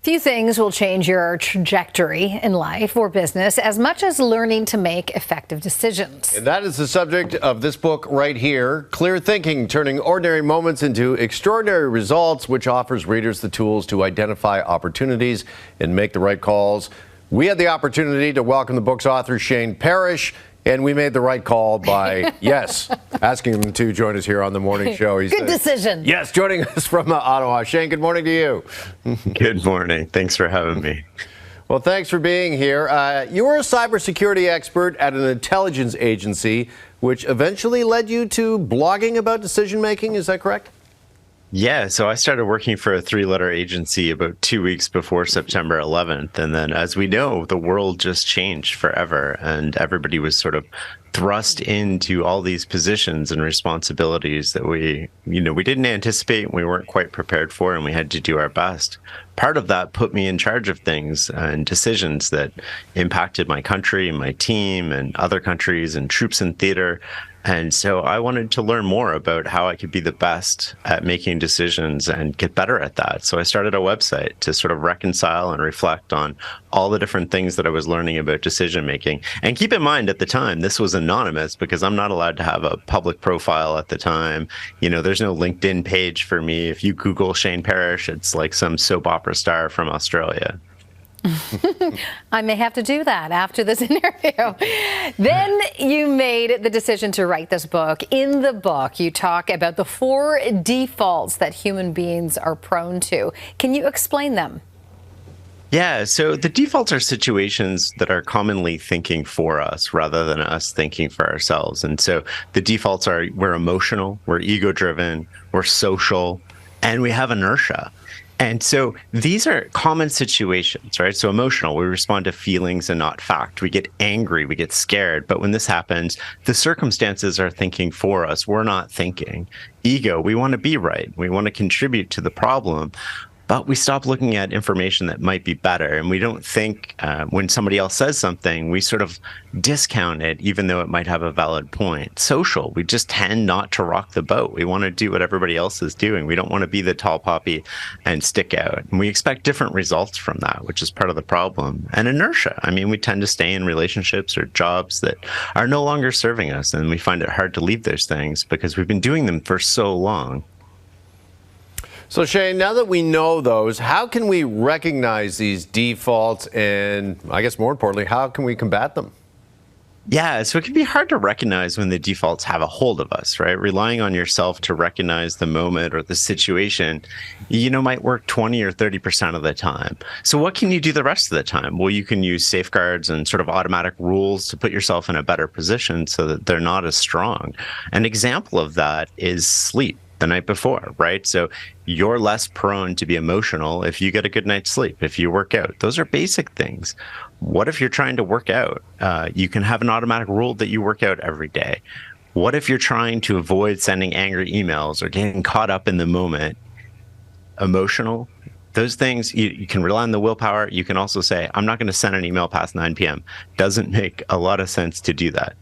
Few things will change your trajectory in life or business as much as learning to make effective decisions. And that is the subject of this book right here, Clear Thinking, Turning Ordinary Moments into Extraordinary Results, which offers readers the tools to identify opportunities and make the right calls. We had the opportunity to welcome the book's author, Shane Parish, and we made the right call by, asking him to join us here on the morning show. Good decision. Yes, joining us from Ottawa. Shane, good morning to you. Good morning. Thanks for having me. Well, thanks for being here. You were a cybersecurity expert at an intelligence agency, which eventually led you to blogging about decision making. Is that correct? Yeah, so I started working for a 3-letter agency about 2 weeks before September 11th. And then, as we know, the world just changed forever. And everybody was sort of thrust into all these positions and responsibilities that we didn't anticipate, we weren't quite prepared for, and we had to do our best. Part of that put me in charge of things and decisions that impacted my country and my team and other countries and troops in theater. And so I wanted to learn more about how I could be the best at making decisions and get better at that. So I started a website to sort of reconcile and reflect on all the different things that I was learning about decision making. And keep in mind, at the time, this was anonymous because I'm not allowed to have a public profile at the time. There's no LinkedIn page for me. If you Google Shane Parish, it's like some soap opera star from Australia. I may have to do that after this interview. Then you made the decision to write this book. In the book, you talk about the 4 defaults that human beings are prone to. Can you explain them? Yeah, so the defaults are situations that are commonly thinking for us rather than us thinking for ourselves. And so the defaults are we're emotional, we're ego-driven, we're social, and we have inertia. And so these are common situations, right? So emotional, we respond to feelings and not fact. We get angry, we get scared. But when this happens, the circumstances are thinking for us. We're not thinking. Ego, we want to be right. We want to contribute to the problem. But we stop looking at information that might be better. And we don't think when somebody else says something, we sort of discount it, even though it might have a valid point. Social, we just tend not to rock the boat. We want to do what everybody else is doing. We don't want to be the tall poppy and stick out. And we expect different results from that, which is part of the problem. And inertia, we tend to stay in relationships or jobs that are no longer serving us. And we find it hard to leave those things because we've been doing them for so long. So, Shane, now that we know those, how can we recognize these defaults and, I guess more importantly, how can we combat them? Yeah, so it can be hard to recognize when the defaults have a hold of us, right? Relying on yourself to recognize the moment or the situation, might work 20 or 30% of the time. So what can you do the rest of the time? Well, you can use safeguards and sort of automatic rules to put yourself in a better position so that they're not as strong. An example of that is sleep the night before, right? So you're less prone to be emotional if you get a good night's sleep, if you work out. Those are basic things. What if you're trying to work out? You can have an automatic rule that you work out every day. What if you're trying to avoid sending angry emails or getting caught up in the moment? Emotional, those things, you can rely on the willpower. You can also say, I'm not going to send an email past 9 p.m. Doesn't make a lot of sense to do that.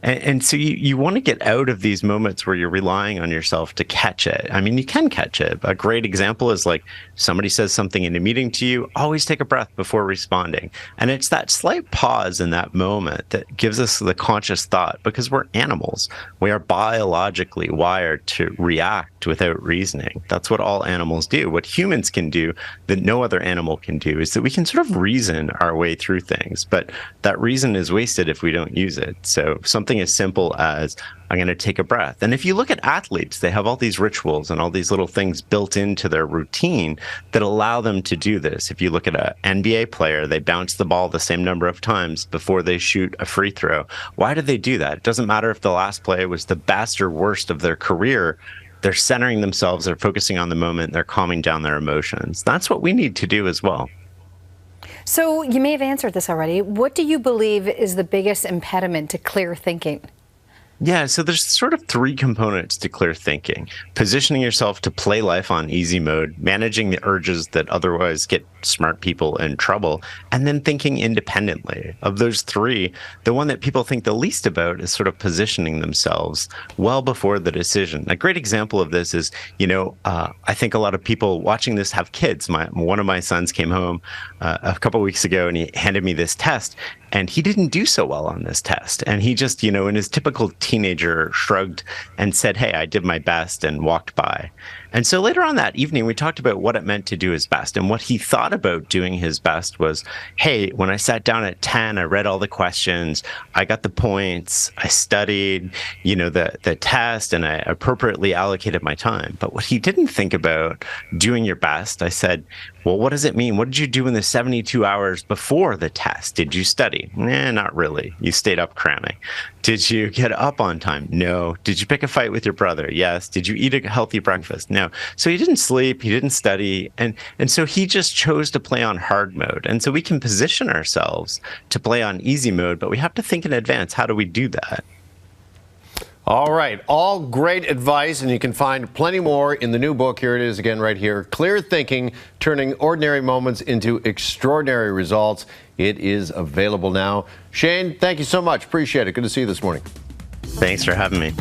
And so you want to get out of these moments where you're relying on yourself to catch it. You can catch it. A great example is like somebody says something in a meeting to you, always take a breath before responding. And it's that slight pause in that moment that gives us the conscious thought, because we're animals. We are biologically wired to react without reasoning. That's what all animals do. What humans can do that no other animal can do is that we can sort of reason our way through things, but that reason is wasted if we don't use it. So something as simple as, I'm going to take a breath. And if you look at athletes, they have all these rituals and all these little things built into their routine that allow them to do this. If you look at an NBA player, they bounce the ball the same number of times before they shoot a free throw. Why do they do that? It doesn't matter if the last play was the best or worst of their career. They're centering themselves, they're focusing on the moment, they're calming down their emotions. That's what we need to do as well. So you may have answered this already. What do you believe is the biggest impediment to clear thinking? Yeah, so there's sort of 3 components to clear thinking. Positioning yourself to play life on easy mode, managing the urges that otherwise get smart people in trouble, and then thinking independently. Of those three, the one that people think the least about is sort of positioning themselves well before the decision. A great example of this is, I think a lot of people watching this have kids. One of my sons came home a couple weeks ago and he handed me this test, and he didn't do so well on this test. And he just, in his typical teenager, shrugged and said, "Hey, I did my best," and walked by. And so later on that evening, we talked about what it meant to do his best. And what he thought about doing his best was, hey, when I sat down at 10, I read all the questions, I got the points, I studied, the test, and I appropriately allocated my time. But what he didn't think about doing your best, I said, well, what does it mean? What did you do in the 72 hours before the test? Did you study? Not really. You stayed up cramming. Did you get up on time? No. Did you pick a fight with your brother? Yes. Did you eat a healthy breakfast? No. So he didn't sleep, he didn't study, and so he just chose to play on hard mode. And so we can position ourselves to play on easy mode, but we have to think in advance. How do we do that? All right, all great advice, and you can find plenty more in the new book. Here it is again right here, Clear Thinking, Turning Ordinary Moments into Extraordinary Results. It is available now. Shane, thank you so much. Appreciate it. Good to see you this morning. Thanks for having me.